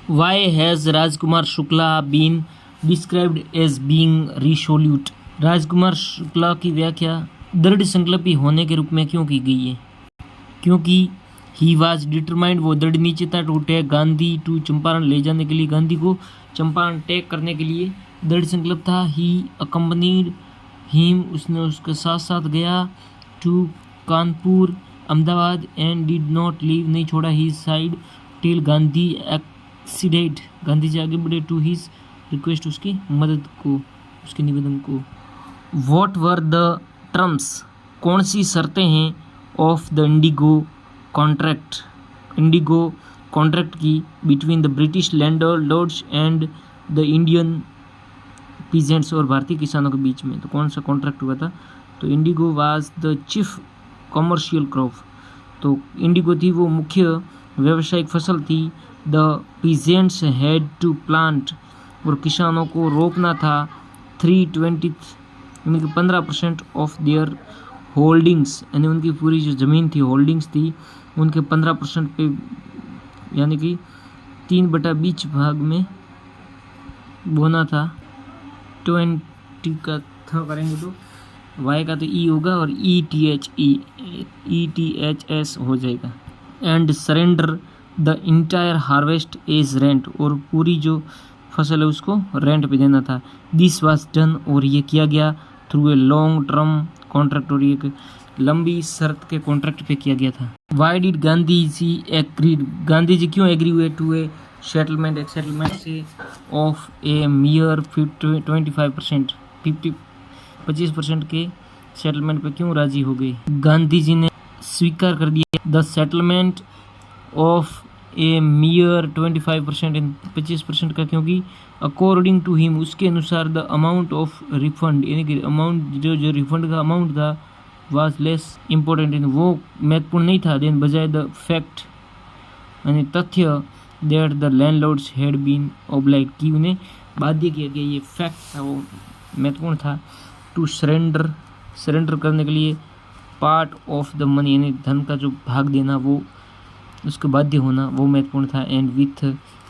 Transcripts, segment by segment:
Why has Rajkumar Shukla been described as being resolute? Rajkumar Shukla की व्याख्या दृढ़ संकल्पी होने के रूप में क्यों की गई है? क्योंकि ही वॉज डिटरमाइंड, वो दृढ़ निश्चय था, to take Gandhi to Champaran, ले जाने के लिए गांधी को चंपारण टेक करने के लिए दृढ़ संकल्प था। ही अकम्पनीड हिम, उसने उसके साथ साथ गया, to Kanpur Ahmedabad, and did not leave, नहीं छोड़ा, he side till Gandhi acceded, Gandhi ji आगे बढ़े, टू हिज रिक्वेस्ट, उसकी मदद को, उसके निवेदन को। व्हाट वर द टर्म्स, कौन सी शर्तें हैं, of the indigo contract, indigo contract की, between the British landlords and the Indian peasants, और भारतीय किसानों के बीच में। तो कौन सा कॉन्ट्रैक्ट हुआ था? तो indigo was the chief commercial crop, तो इंडिगो थी वो मुख्य व्यावसायिक फसल थी। The peasants had to plant, और किसानों को रोपना था, 3/20 यानी कि 15% ऑफ देयर होल्डिंग्स, यानी उनकी पूरी जो ज़मीन थी, होल्डिंग्स थी, उनके 15% पे, यानी कि 3/20 भाग में बोना था। 20 का था करेंगे तो वाई का तो ई होगा और ETHS हो जाएगा। And surrender the entire harvest as rent, और पूरी जो फसल है उसको रेंट पे देना था। दिस वाज डन, और ये किया गया, through a long term contract, और एक लंबी शर्त के कॉन्ट्रैक्ट पे किया गया था। Why did Gandhi ji agreed, Gandhi ji क्यों एग्री हुए टू ए सेटलमेंट, एक सेटलमेंट से, ऑफ ए मियर 25%, 25% के सेटलमेंट पे क्यों राजी हो गए? गांधी जी ने स्वीकार कर दिया the settlement of a mere 25%, इन 25% का, क्योंकि अकॉर्डिंग टू हिम, उसके अनुसार, द अमाउंट ऑफ रिफंड, यानी कि अमाउंट जो रिफंड का अमाउंट था, वाज लेस इम्पोर्टेंट, वो महत्वपूर्ण नहीं था, देन बजाय द फैक्ट, यानी तथ्य, that the landlords had been obliged, कि उन्हें बाध्य किया गया, ये फैक्ट था वो महत्वपूर्ण था। टू सरेंडर करने के लिए पार्ट ऑफ द मनी, यानी धन का जो भाग देना, वो उसके बाध्य होना, वो महत्वपूर्ण था। And with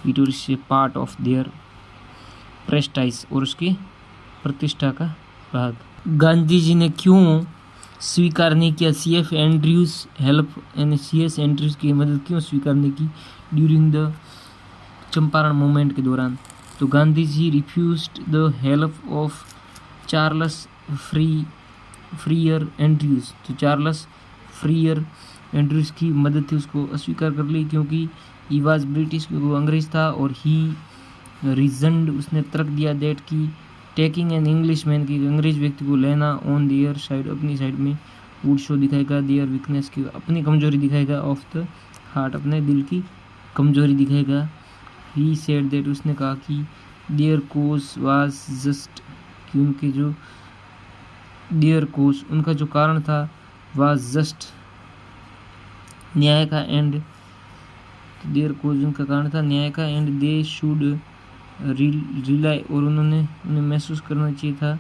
it is a part of their prestige, और उसकी प्रतिष्ठा का भाग। गांधी जी ने क्यों स्वीकार नहीं किया CF एंड्रयूज हेल्प, यानी CS एंड्रयूज की मदद क्यों स्वीकार नहीं की ड्यूरिंग द चंपारण मूवमेंट के दौरान? तो Gandhi ji refused the help of Charles Freer Andrews, तो चार्ल्स फ्रीयर एंड्रयूज की मदद थी, उसको अस्वीकार कर ली, क्योंकि ही वाज ब्रिटिश, क्योंकि वो अंग्रेज था, और ही रीजनड, उसने तर्क दिया, दैट की टेकिंग एन इंग्लिश मैन, की अंग्रेज व्यक्ति को लेना, ऑन देयर साइड, अपनी साइड में, वुड शो दिखाएगा देयर वीकनेस, की अपनी कमजोरी दिखाएगा, ऑफ द हार्ट, अपने दिल की कमजोरी दिखाएगा। ही सेड दैट, उसने कहा कि देयर कोज वाज जस्ट, कि उनके जो देयर कोज, उनका जो कारण था, वाज जस्ट, न्याय का, एंड देयर कोज, उनका कारण था न्याय का, एंड दे शुड रिलाई, और उन्हें महसूस करना चाहिए था,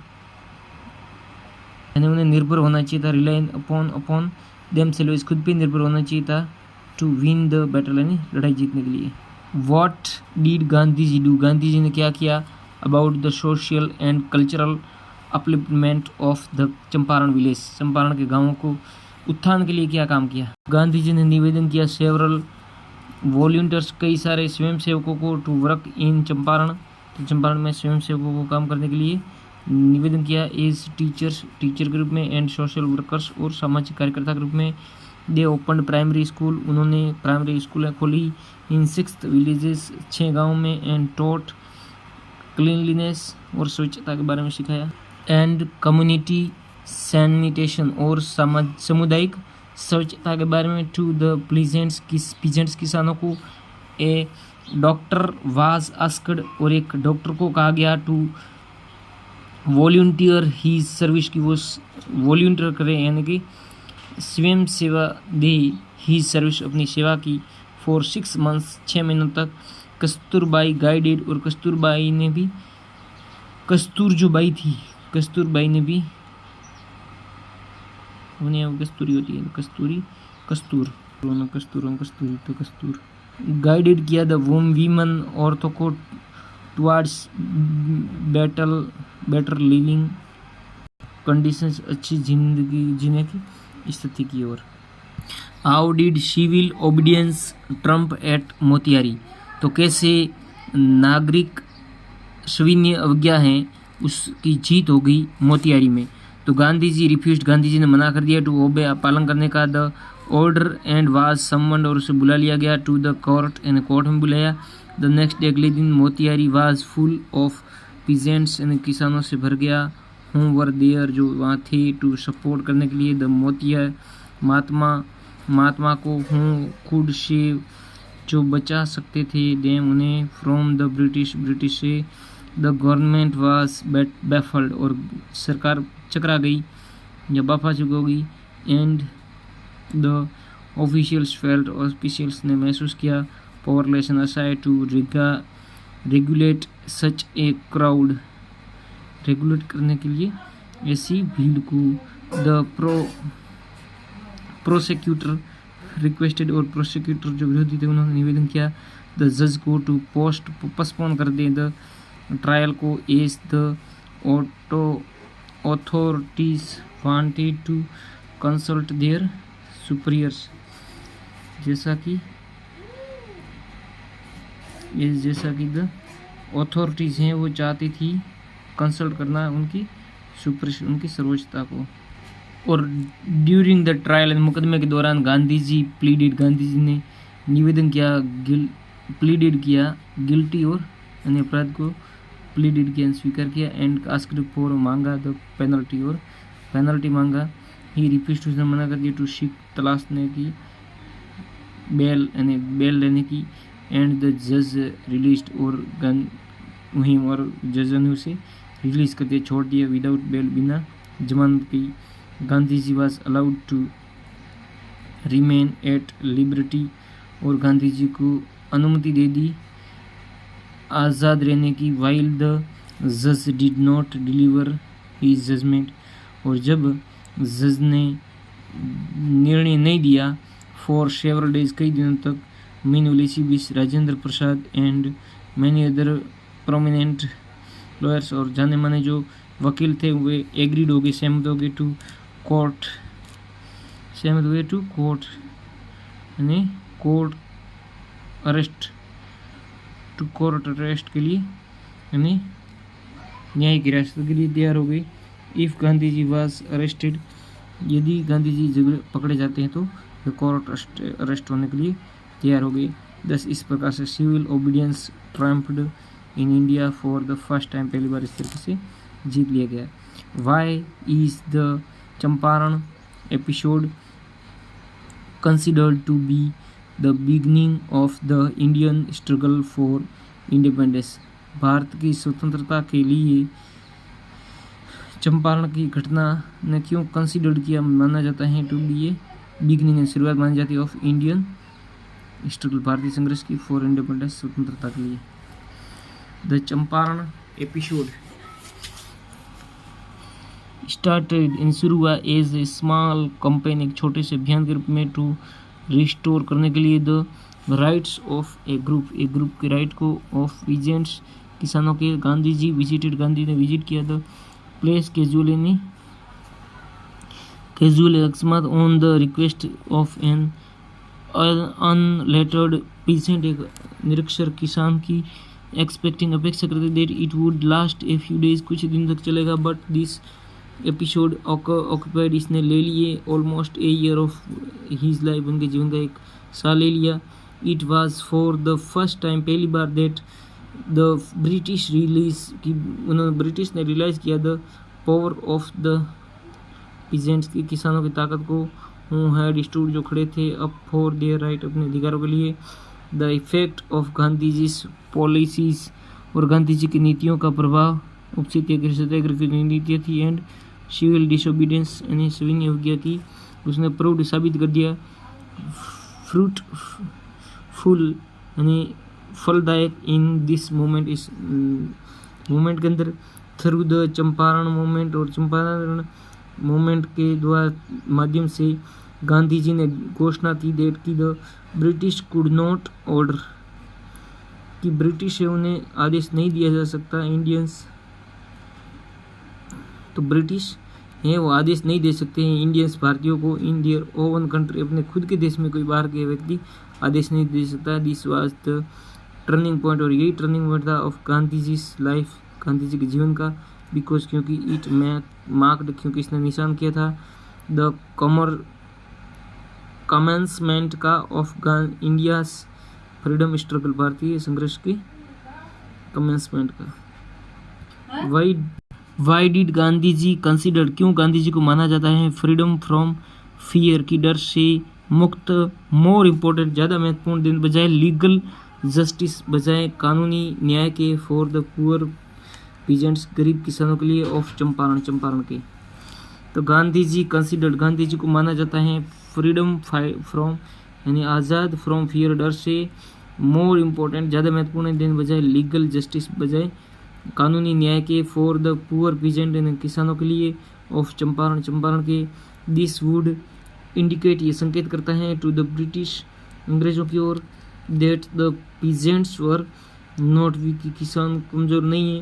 यानी उन्हें निर्भर होना चाहिए था, रिलाई अपॉन देमसेल्व्स, खुद पे निर्भर होना चाहिए था, टू विन द बैटल, यानी लड़ाई जीतने के लिए। What did Gandhi ji do, Gandhi ji ने क्या किया, about the social and cultural upliftment of the Champaran village, Champaran के गाँवों को उत्थान के लिए क्या काम किया? गांधी जी ने निवेदन किया, सेवरल वॉलंटियर्स, कई सारे स्वयंसेवकों को, टू वर्क इन चंपारण, तो चंपारण में स्वयंसेवकों को काम करने के लिए निवेदन किया, एज टीचर्स, टीचर के रूप में, एंड सोशल वर्कर्स, और सामाजिक कार्यकर्ता के रूप में। दे ओपन प्राइमरी स्कूल, उन्होंने प्राइमरी स्कूलें खोली, इन 6 विलेजेस, 6 गाँव में, एंड टॉट क्लीनलीनेस, और स्वच्छता के बारे में सिखाया, एंड कम्युनिटी सैनिटेशन, और सामुदायिक स्वच्छता के बारे में, टू द पीजेंट्स, किसानों को। ए डॉक्टर वाज आस्क्ड, और एक डॉक्टर को कहा गया, टू वॉलंटियर ही सर्विस, की वो वॉलंटियर करें, यानी कि स्वयं सेवा दे, ही सर्विस, अपनी सेवा की, फॉर 6 months, 6 महीनों तक। कस्तूरबाई गाइडेड, और कस्तूरबाई ने भी, कस्तूर जो बाई थी, कस्तूरबाई ने भी, उन्हें कस्तूरी होती है, कस्तूरी, कस्तूर, कस्तूरी, तो कस्तूर, गाइडेड किया द वीमन औरतों को टुवार्ड्स बेटर लिविंग कंडीशंस, अच्छी जिंदगी जीने की स्थिति की ओर। How did civil obedience triumph at Motihari, तो कैसे नागरिक सविनय अवज्ञा है उसकी जीत हो गई मोतिहारी में। तो गांधी जी रिफ्यूज्ड, गांधी जी ने मना कर दिया टू ओबे, पालन करने का, the order and was summoned, और उसे बुला लिया गया, टू द कोर्ट, यानी कोर्ट में बुलाया। द नेक्स्ट डे, अगले दिन, Motihari was full of peasants, यानी किसानों से भर गया। होम वर देयर, जो वहाँ थे, टू सपोर्ट करने के लिए। द मोतिया, महात्मा को हूँ खुद से जो बचा सकते थे, देम उन्हें, फ्रॉम द ब्रिटिश से। द गवर्नमेंट वाज बैफल्ड, और सरकार चकरा गई या बाफा चुक हो गई। And the officials felt, officials ने महसूस किया, powerless and aside to regulate such a crowd, regulate करने के लिए ऐसी भीड़ को। द प्रोसिक्यूटर रिक्वेस्टेड, और प्रोसिक्यूटर जो विरोधी थे उन्होंने निवेदन किया, द जज को टू पोस्टपोन कर दे द ट्रायल को, as the authorities wanted to consult their superiors, जैसा कि द ऑथोरिटीज हैं वो चाहती थी कंसल्ट करना उनकी उनकी सर्वोच्चता को। और ड्यूरिंग द ट्रायल, मुकदमे के दौरान, गांधी जी प्लीडेड, गांधी जी ने निवेदन किया, प्लीडेड किया गिल्टी, और अन्य अपराध को प्लीडेड किया, स्वीकार किया। एंड आस्क्ड फॉर, मांगा द पेनल्टी, और पेनल्टी मांगा। ही रिफ्यूज्ड, उसने मना कर दिया, टू सीक, तलाशने की, बेल, यानी बेल लेने की। एंड द जज रिलीज्ड, और मुहिम, और जज ने उसे रिलीज कर दिया, छोड़ दिया, विदाउट बेल, बिना जमानत की। Gandhi ji was allowed to remain at liberty, और गांधी जी को अनुमति दे दी आज़ाद रहने की। वाइल द जज did not deliver his judgment, और जब जज ने निर्णय नहीं दिया, फॉर सेवरल डेज, कई दिनों तक, मीनवली बीस, Rajendra Prasad and many other prominent lawyers, और जाने माने जो वकील थे वे एग्रीड हो गए, सहमत हो गए, टू कोर्ट यानी कोर्ट अरेस्ट के लिए, यानी न्यायिक हिरासत के लिए तैयार हो गई। If Gandhi ji was arrested, यदि गांधी जी जगह पकड़े जाते हैं तो द कोर्ट अरेस्ट होने के लिए तैयार हो गई। दस इस प्रकार से civil obedience triumphed in India for the first time, पहली बार इस तरीके से जीत लिया गया। Why is the Champaran episode considered to be the beginning of the Indian struggle for independence, Bharat की स्वतंत्रता के लिए चंपारण की घटना ने क्यों कंसिडर्ड किया, माना जाता है टू बी ए बिगनिंग, शुरुआत मानी जाती है, ऑफ इंडियन स्ट्रगल, भारतीय संघर्ष की, फॉर इंडिपेंडेंस, स्वतंत्रता के लिए। द चंपारण एपिसोड स्टार्टेड, इन शुरू हुआ, एज ए स्मॉल कंपेन, एक छोटे से अभियान के रूप में, टू रिस्टोर करने के लिए the rights of a group के राइट को, ऑफ पीजेंट्स, किसानों के। गांधी जी विजिटेड, गांधी ने विजिट किया द प्लेस कैजुअल अकस्मात, on the request of an unlettered peasant, एक निरक्षर किसान की, एक्सपेक्टिंग, अपेक्षा करते, that it would last a few days, कुछ दिन तक चलेगा, बट दिस एपिसोड ऑक्यूपाइड, इसने ले लिए almost a year of his life, उनके जीवन का एक साल ले लिया। It was for the first time, पहली बार, दैट द ब्रिटिश ब्रिटिश ने रियलाइज किया the power of the peasants, की किसानों की ताकत को, हु हैड स्टूड, जो खड़े थे, अप फॉर देयर राइट, अपने अधिकारों के लिए। The effect of Gandhi ji's policies, और गांधी जी की नीतियों का प्रभाव, सत्याग्रह की नीतियाँ थी। एंड सिविल डिसोबीडियंस, यानी सविनय अवज्ञा की, उसने प्रूव्ड, साबित कर दिया। फ्रूटफुल, यानी फलदायक, इन दिस मोमेंट, इस मोमेंट के अंदर, थ्रू द चंपारण मोमेंट, और चंपारण मोमेंट के द्वारा माध्यम से, गांधी जी ने घोषणा की डेट की the British could not order, कि ब्रिटिश है उन्हें आदेश नहीं दिया जा सकता इंडियंस, तो ब्रिटिश हैं वो आदेश नहीं दे सकते हैं इंडियंस भारतीयों को इन देयर ओवन कंट्री, अपने खुद के देश में कोई बाहर के व्यक्ति आदेश नहीं दे सकता। This was the turning point, और यही टर्निंग पॉइंट था ऑफ गांधी जी लाइफ, गांधी जी के जीवन का, बिकॉज क्योंकि इट मार्क्ड, क्योंकि इसने निशान किया था द कमेंसमेंट का ऑफ इंडिया फ्रीडम स्ट्रगल, भारतीय संघर्ष की कमेंसमेंट का। Why did Gandhi ji consider, क्यों गांधी जी को माना जाता है फ्रीडम फ्रॉम फियर, की डर से मुक्त, मोर इम्पोर्टेंट ज़्यादा महत्वपूर्ण दिन बजाय लीगल जस्टिस, बजाय कानूनी न्याय के, फॉर द पुअर पीजेंट्स, गरीब किसानों के लिए, ऑफ चंपारण, चंपारण के। तो गांधी जी कंसिडर्ड, गांधी जी को माना जाता है फ्रीडम फ्रॉम यानी आज़ाद, फ्रॉम फियर डर से, मोर इम्पोर्टेंट ज़्यादा महत्वपूर्ण दिन बजाय लीगल जस्टिस, बजाय कानूनी न्याय के, फॉर द पुअर पीजेंट यानी किसानों के लिए, ऑफ चंपारण, चंपारण के। दिस वुड इंडिकेट, ये संकेत करता है, टू द ब्रिटिश, अंग्रेजों की ओर, that the peasants were not weak, किसान कमज़ोर नहीं है,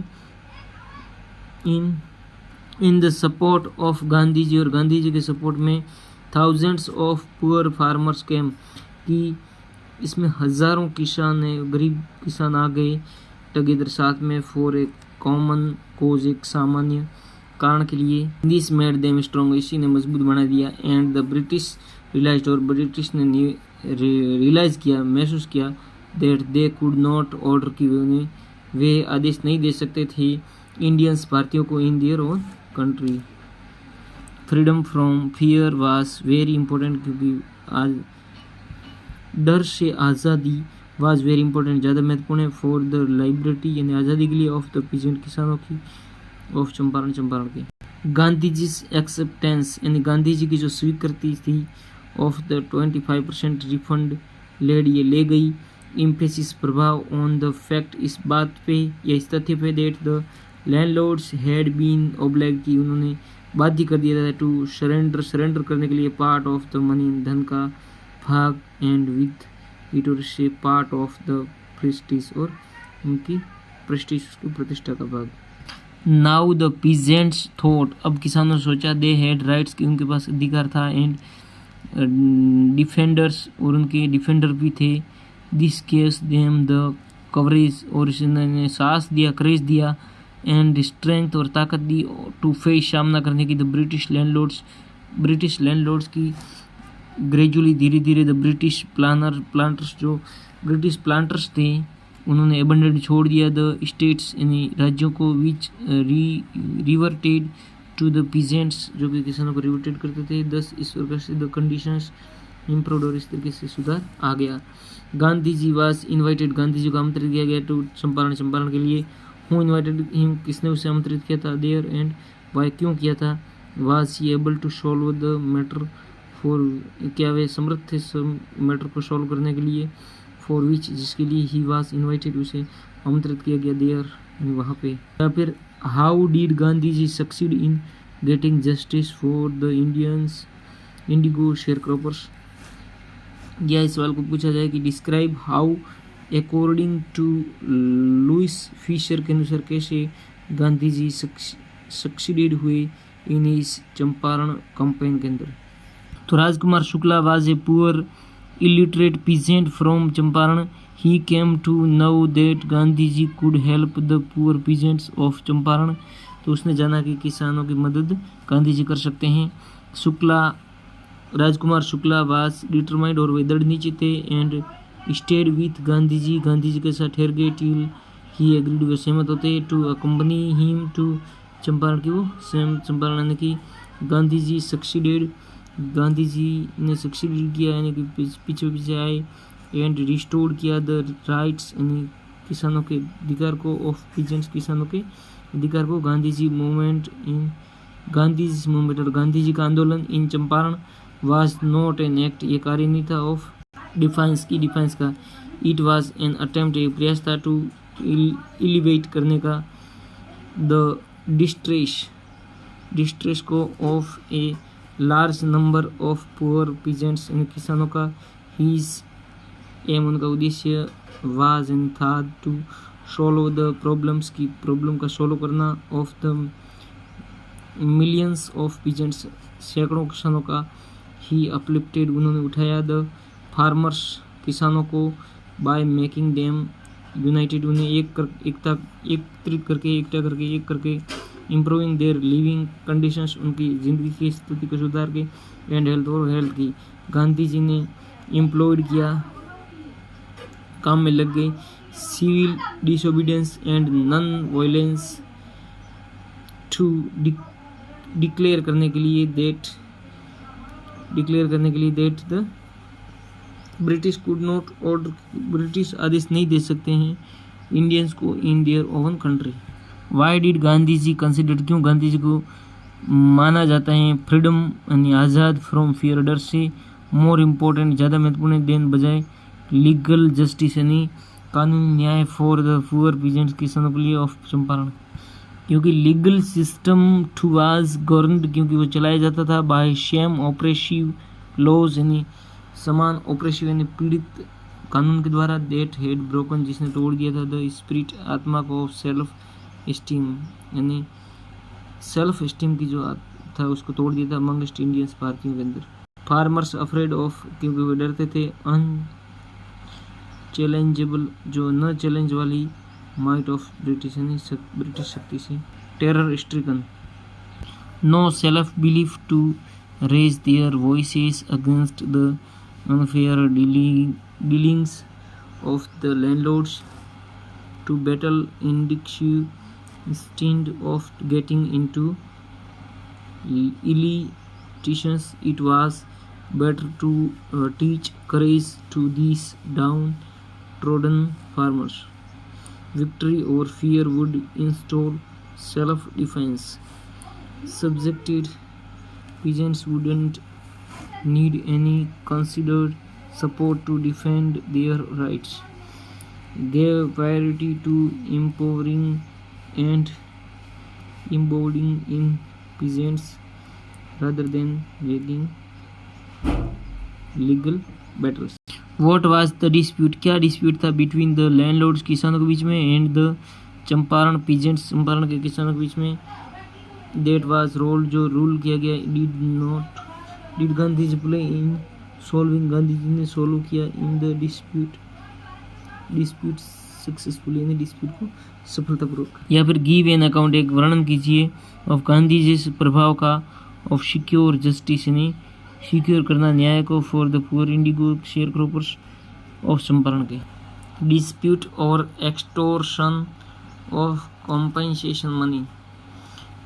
in the support of Gandhi ji, और गांधी जी के सपोर्ट में thousands of poor farmers came, कि इसमें हज़ारों किसान हैं, गरीब किसान आ गए टुगेदर साथ में, फॉर ए कॉमन कोज, एक सामान्य कारण के लिए। दिस मेड देम स्ट्रॉन्ग, इसी ने मजबूत बना दिया। एंड द ब्रिटिश रियलाइज्ड, और ब्रिटिश ने रियलाइज़ किया, महसूस किया, that they could not order, की उन्हें वे आदेश नहीं दे सकते थे इंडियंस भारतीयों को in their own country. Freedom from fear was very important, क्योंकि आज डर से आज़ादी, वाज वेरी इंपॉर्टेंट ज़्यादा महत्वपूर्ण है, फॉर द लिबर्टी यानी आज़ादी के लिए, ऑफ द पीजेंट किसानों की, ऑफ चंपारण, चंपारण के। गांधी जी एक्सेप्टेंस यानी गांधी जी की जो स्वीकृति थी, ऑफ द 25% रिफंड लेड, ये ले गई। इम्फेसिस प्रभाव, ऑन द फैक्ट, इस बात पे या इस तथ्य पे, that the landlords had been obliged, की उन्होंने बाध्य कर दिया था, टू सरेंडर करने के लिए, पार्ट ऑफ द मनी, धन का भाग, एंड विद इट, और से पार्ट ऑफ द प्रेस्टीज, और उनकी प्रेस्टीज की प्रतिष्ठा का भाग। नाउ द पीजेंट्स थॉट, अब किसानों ने सोचा, दे हैड राइट्स, कि उनके पास अधिकार था, एंड डिफेंडर्स, और उनके डिफेंडर भी थे। This case them the coverage, और इसने साहस दिया, करेज दिया, एंड स्ट्रेंथ, और ताकत दी, टू फेस, सामना करने की, द ब्रिटिश लैंडलॉर्ड्स की। ग्रेजुअली, धीरे धीरे, द ब्रिटिश प्लांटर्स, जो ब्रिटिश प्लांटर्स थे उन्होंने एबंडेंट, छोड़ दिया, द स्टेट्स यानी राज्यों को, विच रिवर्टेड टू द पीजेंट्स, जो कि किसानों को रिवर्टेड करते थे। 10 इस प्रकार से द कंडीशंस इम्प्रूव्ड, और इस तरीके से सुधार आ गया। गांधी जी वाज इन्वाइटेड, गांधी जी को आमंत्रित किया गया, टू चंपारण के लिए। हु इन्वाइटेड हिम, किसने उसे आमंत्रित किया था, देयर, एंड वाई, क्यों किया था। Was he able to solve the matter, for, क्या वे समर्थ थे मैटर को सॉल्व करने के लिए, फॉर विच, जिसके लिए ही वाज इन्वाइटेड, उसे आमंत्रित किया गया, देयर, वहाँ पे। या फिर how did Gandhi ji succeed in getting justice for the Indians indigo share croppers, या इस सवाल को पूछा जाए कि describe how, according to Louis Fisher के अनुसार, कैसे गांधी जी सक्सीडेड हुए इन इस चंपारण कैंपेन के अंदर। तो Rajkumar Shukla was a poor illiterate peasant from Champaran, he came to know that Gandhi ji could help the poor peasants of Champaran, तो उसने जाना कि किसानों की मदद गांधी जी कर सकते हैं। राजकुमार शुक्ला वाज डिटरमाइंड, और वे दृढ़ निश्चित थे, and stayed with Gandhi ji के साथ ठहर गए, टिल ही एग्रीड, वे सहमत होते, to accompany him to Champaran, की वो चंपारण आने की। गांधी जी सक्सीडेड, गांधी जी ने सक्सीड किया, यानी कि पीछे आए, एंड रिस्टोर्ड किया द राइट्स, यानी किसानों के अधिकार को, ऑफ पीजेंट्स, किसानों के अधिकार को। गांधी जी मूवमेंट और गांधी जी का आंदोलन in Champaran was not an act, ये कार्य नहीं था, ऑफ डिफाइंस का। इट वाज एन अटेम्प्ट, एक प्रयास था, टू एलिवेट करने का, द डिस्ट्रेस को, of a large number of poor peasants, इन किसानों का। हीज एम, उनका उद्देश्य। वाज एंड था, टू सोल्व द प्रॉब्लम्स, की प्रॉब्लम का सोल्व करना। Of the millions of peasants, सैकड़ों किसानों का। ही अपलिफ्टेड, उन्होंने उठाया। द फार्मर्स, किसानों को। बाय मेकिंग देम यूनाइटेड, उन्हें एकत्रित करके, एक करके। इम्प्रूविंग देयर लिविंग कंडीशंस, उनकी ज़िंदगी की स्थिति को सुधार के। एंड हेल्थ, और हेल्थ की। गांधी जी ने एम्प्लॉयड किया, काम में लग गए। Civil disobedience and non violence, to declare करने के लिए that the British could not order, British आदेश नहीं दे सकते हैं इंडियंस को in their own country. Why did Gandhi ji consider, क्यों गांधी जी को माना जाता है फ्रीडम यानी आज़ाद, फ्रॉम फियर, डर से, मोर इम्पोर्टेंट, ज़्यादा महत्वपूर्ण, देन बजाय, लीगल जस्टिस यानी कानूनी न्याय, फॉर द पुअर पीजेंट्स, किसानों के लिए, ऑफ चंपारण, क्योंकि legal system to was governed, क्योंकि वो चलाया जाता था। बाय सेम ऑपरेसिव लॉज यानी समान, ऑपरेसिव यानी पीड़ित कानून के द्वारा। दैट हेड ब्रोकन, जिसने तोड़ दिया था। द स्पिरिट, आत्मा को। ऑफ सेल्फ एस्टीम यानी सेल्फ एस्टीम की जो था उसको तोड़ दिया था अमंगस्ट इंडियंस, भारतीयों के अंदर। फार्मर्स अफ्रेड ऑफ, क्योंकि वो डरते थे। अनचैलेंजेबल, जो न चैलेंज वाली। माइट ऑफ ब्रिटिश यानी ब्रिटिश शक्ति से। Terror stricken, no self belief to raise their voices against the unfair dealings of the landlords, to battle इंडिक्यू instead of getting into illicitations. It was better to teach courage to these downtrodden farmers. Victory over fear would install self-defense. Subjected peasants wouldn't need any considered support to defend their rights. Gave priority to empowering and embodying in peasants rather than waging legal battles. What was the dispute? क्या dispute था between the landlords, किसानों के बीच में, and the Champaran peasants, Champaran के किसानों के बीच में। That was role, जो रूल किया गया। Did Gandhi ji play in solving, Gandhi ji ने सोल्व किया in the dispute सक्सेसफुली, यानी डिस्प्यूट को सफलतापूर्वक। या फिर गिव एन अकाउंट, एक वर्णन कीजिए, ऑफ गांधी जी प्रभाव का। ऑफ सिक्योर जस्टिस यानी सिक्योर करना न्याय को। For the poor indigo, share croppers, of Champaran के। डिस्प्यूट और extortion of compensation money.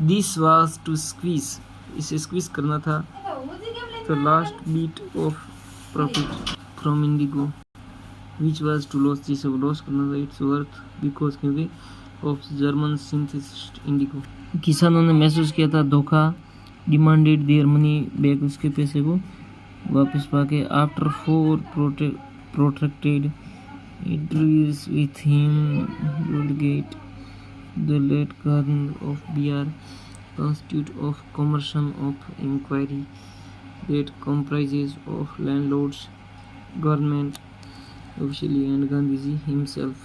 This was to squeeze, इसे स्क्वीज करना था। The last beat of profit from indigo, which was to lose, जिसे वो लॉस करना था। इट्स वर्थ बिकॉज, क्योंकि ऑफ जर्मन सिंथेसिस्ट इंडिगो। किसानों ने महसूस किया था धोखा। डिमांडेड देयर मनी बैक, उसके पैसे को वापस पाके। After 4 protracted interviews with him would get the late governor of Bihar constitute of commission of inquiry that comprises of landlords, government officially and Gandhiji himself.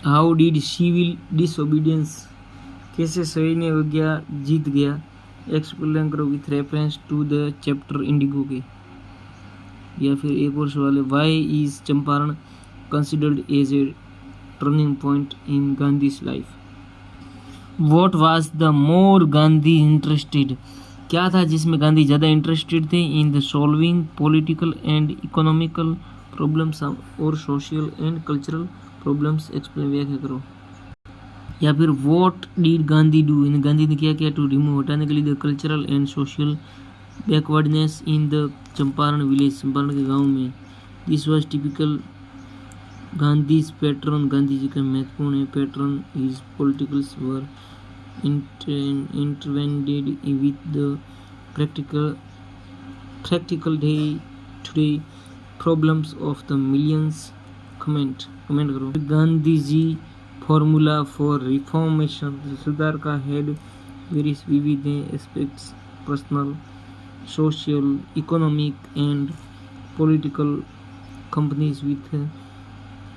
How did civil disobedience, कैसे सैन्य अवज्ञा जीत गया। Explain करो with reference to the chapter indigo के। या फिर एक और सवाल है, why is Champaran considered as a turning point in Gandhi's life. What was the more Gandhi interested, क्या था जिसमें गांधी ज़्यादा इंटरेस्टेड थे। In the solving political and economical problems और social and cultural problems. Explain, व्याख्या करो। या फिर what did Gandhi do, in Gandhi ने क्या किया टू रिमूव, हटाने के लिए the cultural and social backwardness in the Champaran village, Champaran के गांव में। This was typical Gandhi's pattern, Gandhi ji का महत्वपूर्ण है pattern. His politicals were intertwined with the practical day to day problems of the millions. Comment करो। Gandhi ji formula for reformation, सुधार का हेड वेरियस विविध aspects personal social, economic and political companies with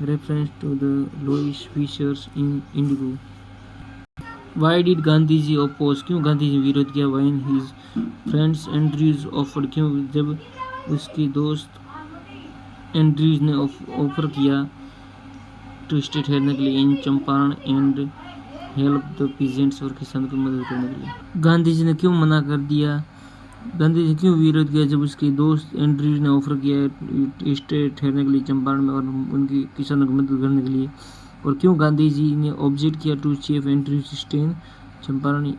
reference to the Louis Fishers in Indigo. Why did Gandhiji oppose? क्यों गांधीजी ने विरोध किया? When his friends Andrews offered, क्यों जब उसके दोस्त एंड्रयूज ने ऑफर किया टू स्टे ठहरने के लिए in Champaran and help the peasants, और किसानों की मदद करने के लिए। गांधी जी ने क्यों मना कर दिया? गांधी जी क्यों विरोध किया जब उसके दोस्त एंड्रयूज ने ऑफर किया स्टे ठहरने के लिए चंपारण में और उनकी किसानों की मदद करने के लिए? और क्यों गांधी जी ने ऑब्जेक्ट किया to chief Andrews stay in Champaran?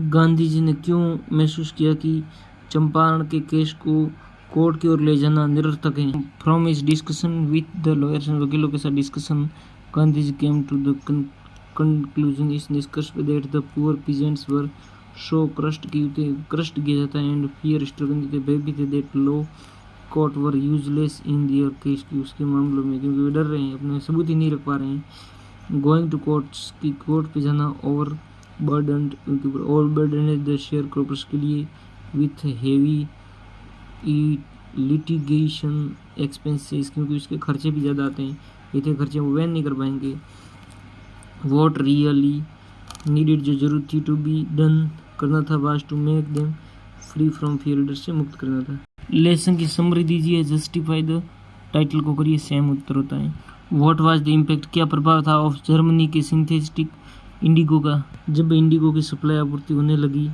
Gandhi ji ने क्यों महसूस किया कि चंपारण के केस को कोर्ट की ओर ले जाना निरर्थक है? From his discussion with the lawyers, वकीलों के साथ discussion, Gandhi ji came to the conclusion, इस निष्कर्ष पे that the poor peasants were so crushed किया जाता है एंड फियर स्ट्रगल थे, भयभीत थे, that law court were useless in their case, की उसके मामलों में, क्योंकि वे डर रहे हैं, अपने सबूत ही नहीं रख पा रहे हैं। गोइंग टू कोर्ट्स, की कोर्ट पे जाना ओवर बर्डन है द शेयर क्रॉपर्स के लिए विथ हेवी लिटिगेशन एक्सपेंसेस, क्योंकि उसके खर्चे भी ज़्यादा आते हैं, इतने खर्चे वो वहन नहीं कर पाएंगे। वॉट रियली नीडेड, जो जरूरत थी, टू बी डन, करना था, was to make them free from fear, डर से मुक्त करना था। लेसन की समरी दीजिए, जस्टिफाई द टाइटल को करिए, सेम उत्तर होता है। वॉट वाज द इम्पैक्ट, क्या प्रभाव था ऑफ जर्मनी के सिंथेटिक इंडिगो का, जब इंडिगो की सप्लाई आपूर्ति होने लगी,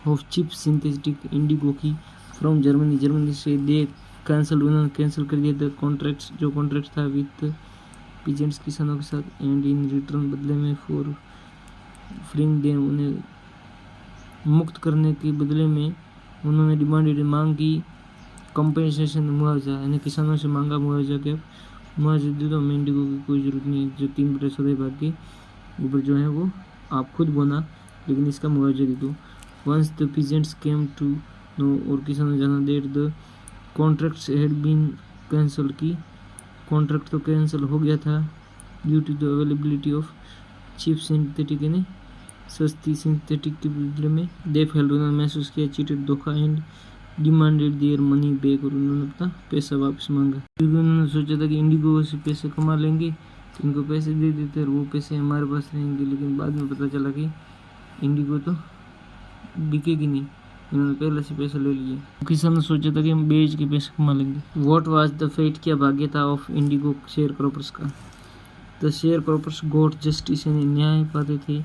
ऑफ चिप सिंथेटिक इंडिगो की फ्रॉम जर्मनी से, दे कैंसिल, उन्होंने कैंसिल कर दिया द कॉन्ट्रैक्ट्स, जो कॉन्ट्रैक्ट था विथ पीजेंट्स, किसानों के साथ, एंड इन रिटर्न, बदले में, फॉर फ्रीइंग देम, उन्हें मुक्त करने के बदले में उन्होंने डिमांडेड, मांग की, कंपेंसेशन, मुआवजा, यानी किसानों से मांगा मुआवजा के मुआवजा दे दो, हमें इंडिगो की कोई ज़रूरत नहीं है, जो 3/14 भाग के ऊपर जो है वो आप खुद बोना, लेकिन इसका मुआवजा दे दो। Once the peasants came to know, और किसानों जाना, that the contracts had been cancel, की कॉन्ट्रैक्ट तो कैंसिल हो गया था, due to the availability of cheap synthetic, यानी सस्ती सिंथेटिक के बदले में, दे फेल्ड, उन्होंने महसूस किया, चीटेड, धोखा, and demanded their money back, और उन्होंने अपना पैसा वापस मांगा, क्योंकि उन्होंने सोचा था कि इंडिगो से पैसे कमा लेंगे तो इनको पैसे दे देते और वो पैसे हमारे पास रहेंगे, लेकिन बाद में पता चला कि इंडिगो तो बिकेगी नहीं, इन्होंने पहले से पैसे ले लिए। किसान ने सोचा था कि हम बेच के पैसे कमा लेंगे। व्हाट वाज द फेट, क्या भाग्य था ऑफ इंडिगो शेयर क्रॉपर्स का? The share croppers got justice, यानी न्याय पाते थे,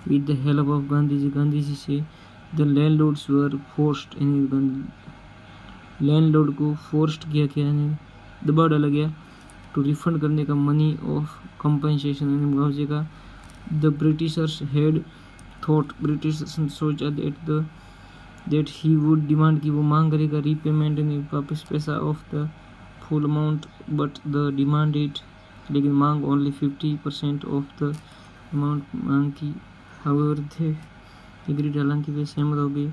with the help of Gandhi ji से। द लैंडलॉर्ड्स वर फोर्स्ड, यानी लैंडलॉर्ड को फोर्स्ड किया गया, यानी दबाव डाला गया, टू रिफंड करने का, मनी ऑफ कंपनसेशन, यानी मुआवजे का। The Britishers had thought, Britishers ने सोचा, दैट ही वुड डिमांड, की वो मांग करेगा, रीपेमेंट, यानी वापस पैसा, of the full amount, but the demanded, लेकिन मांग ओनली 50% ऑफ द अमाउंट मांग की। हाउएवर थे एग्रीड, हालांकि वे सहमत हो गए,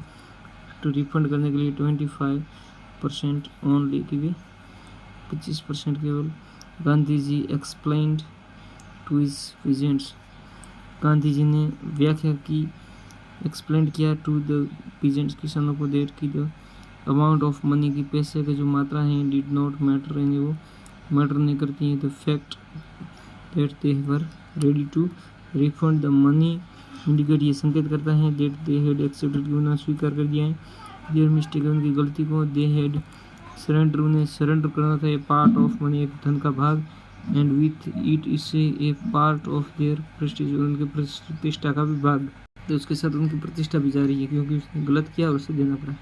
टू रिफंड करने के लिए 25% ओनली, कि वे 25% केवल। Gandhi ji explained to his peasants, Gandhi ji ने व्याख्या की, एक्सप्लेन किया, टू द पीजेंट्स, किसानों को, दैट की द अमाउंट ऑफ मनी, की पैसे की जो मात्रा है, डिड नॉट मैटर, यानी वो मैटर नहीं करती है। The fact that they were ready to refund the money indicate, ये संकेत करता है, दैट दे हैड एक्सेप्टेड, कि उन्होंने स्वीकार कर दिया है, देयर मिस्टेक, उनकी गलती को, दे हैड सरेंडर, उन्हें सरेंडर करना था, ए पार्ट ऑफ मनी, एक धन का भाग, एंड विथ इट, इससे, ए पार्ट ऑफ देयर प्रेस्टीज, उनके प्रतिष्ठा का भी भाग, तो उसके साथ उनकी प्रतिष्ठा भी जा रही है, क्योंकि उसने गलत किया और उसे देना पड़ा।